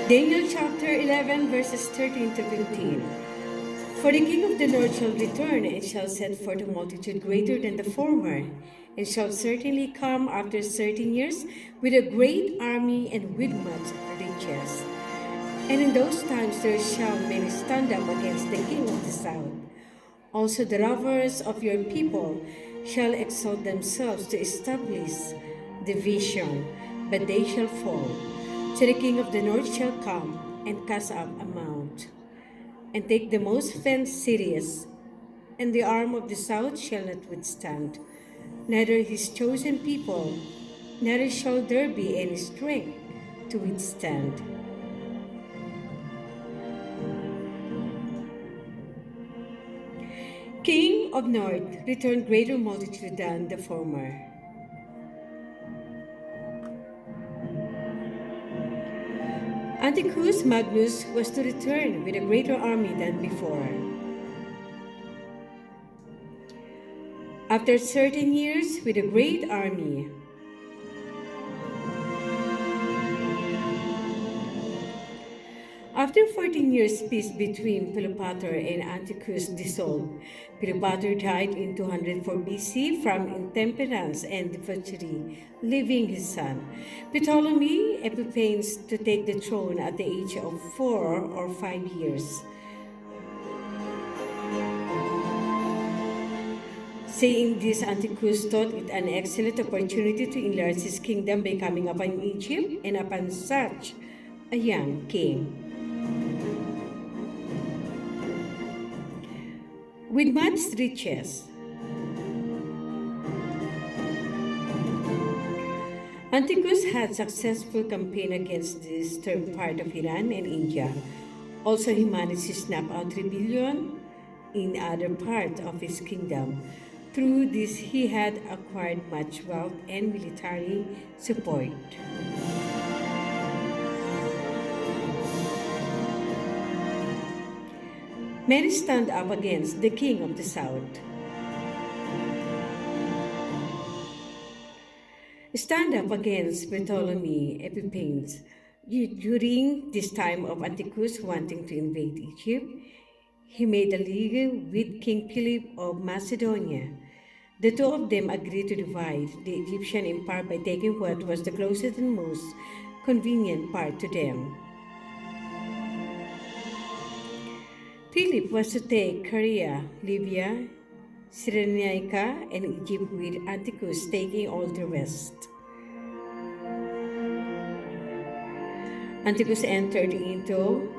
Daniel chapter 11 verses 13 to 15. For the king of the north shall return and shall set forth a multitude greater than the former, and shall certainly come after 13 years with a great army and with much riches. And in those times there shall many stand up against the king of the south. Also the robbers of your people shall exalt themselves to establish division, but they shall fall. So the king of the north shall come and cast up a mount, and take the most fenced cities, and the arm of the south shall not withstand, neither his chosen people, neither shall there be any strength to withstand. King of north, return greater multitude than the former. Antiochus Magnus was to return with a greater army than before. After 13 years with a great army, after 14 years peace between Philopator and Antiochus dissolved, Philopator died in 204 BC from intemperance and debauchery, leaving his son Ptolemy Epiphanes to take the throne at the age of 4 or 5 years. Saying this, Antiochus thought it an excellent opportunity to enlarge his kingdom by coming upon Egypt and upon such a young king. With much riches, Antiochus had successful campaign against the eastern part of Iran and India. Also, he managed to snap out rebellion in other parts of his kingdom. Through this, he had acquired much wealth and military support. Many stand up against the king of the south. Stand up against Ptolemy Epiphanes. During this time of Antiochus wanting to invade Egypt, he made a league with King Philip of Macedonia. The two of them agreed to divide the Egyptian empire by taking what was the closest and most convenient part to them. Philip was to take Caria, Libya, Cyrenaica, and Egypt, with Antiochus taking all the rest. Antiochus entered into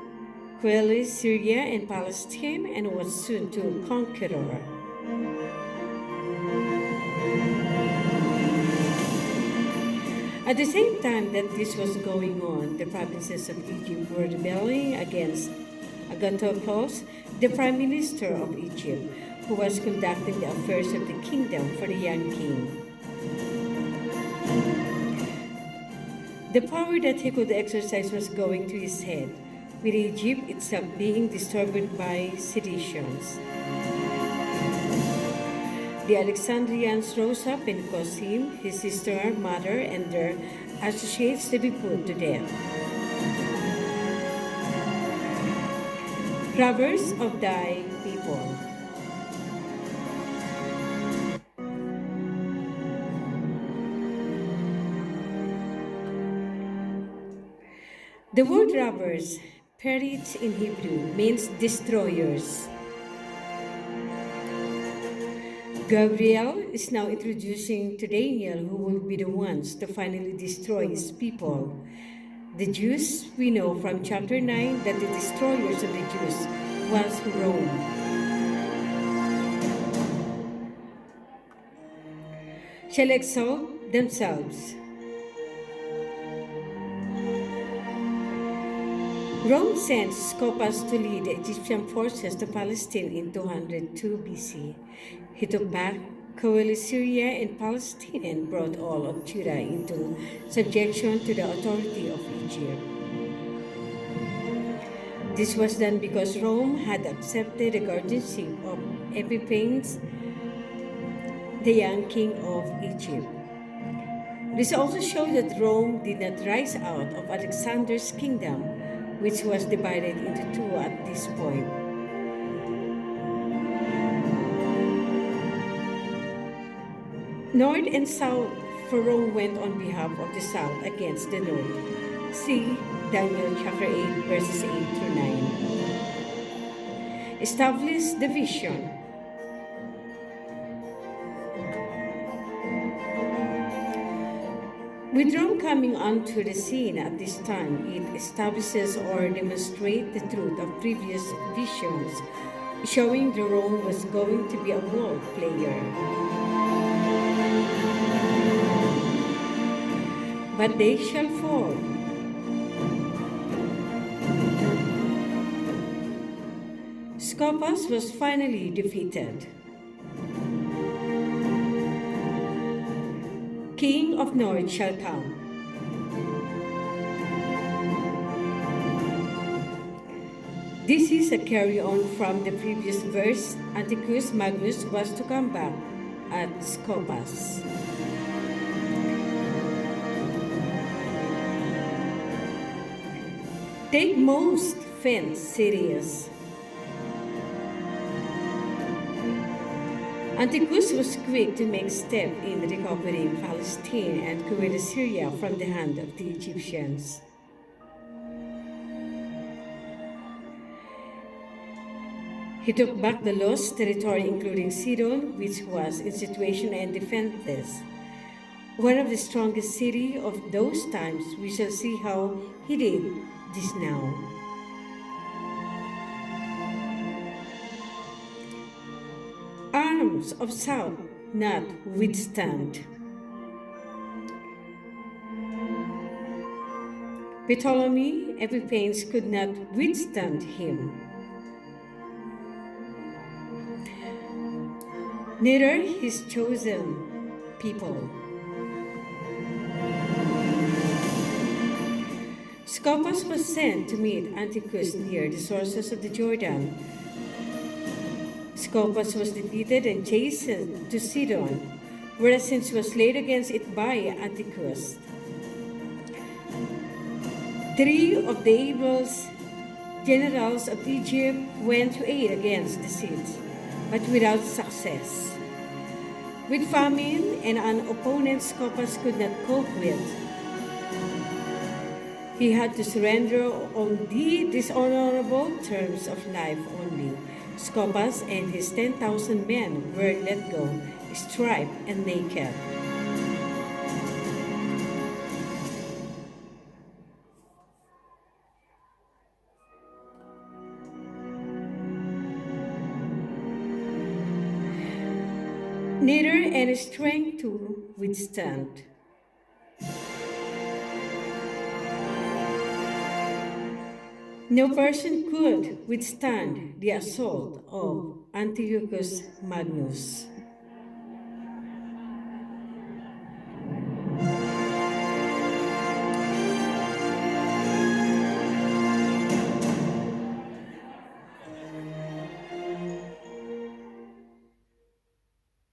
Quelis, Syria, and Palestine, and was soon to conqueror. At the same time that this was going on, the provinces of Egypt were rebelling against Agathocles, the prime minister of Egypt, who was conducting the affairs of the kingdom for the young king. The power that he could exercise was going to his head, with Egypt itself being disturbed by seditions. The Alexandrians rose up and caused him, his sister, mother, and their associates to be put to death. Robbers of thy people. The word robbers, perit in Hebrew, means destroyers. Gabriel is now introducing to Daniel who will be the ones to finally destroy his people. The Jews, we know from chapter 9 that the destroyers of the Jews was Rome. Shall exalt themselves. Rome sent Scopas to lead the Egyptian forces to Palestine in 202 BC. He took back Quelis, Syria, and Palestine, and brought all of Judah into subjection to the authority of Egypt. This was done because Rome had accepted the guardianship of Epiphanes, the young king of Egypt. This also shows that Rome did not rise out of Alexander's kingdom, which was divided into two at this point. North and South for Rome went on behalf of the South against the North. See Daniel chapter 8 verses 8 through 9. Establish the vision. With Rome coming onto the scene at this time, it establishes or demonstrates the truth of previous visions, showing that Rome was going to be a world player. But they shall fall. Scopas was finally defeated. King of North shall come. This is a carry-on from the previous verse. Antiochus Magnus was to come back at Scopas. Take most fence serious. Antiochus was quick to make step in recovering Palestine and conquer Syria from the hand of the Egyptians. He took back the lost territory including Sidon, which was in situation and defenseless. One of the strongest cities of those times. We shall see how he did this now. Arms of South not withstand. Ptolemy Epiphanes could not withstand him. Neither his chosen people. Scopas was sent to meet Antiochus near the sources of the Jordan. Scopas was defeated and chastened to Sidon, where a siege was laid against it by Antiochus. Three of the able generals of Egypt went to aid against the siege, but without success. With famine and an opponent Scopas could not cope with, he had to surrender on the dishonorable terms of life only. Scopas and his 10,000 men were let go, stripped and naked. Neither any strength to withstand. No person could withstand the assault of Antiochus Magnus.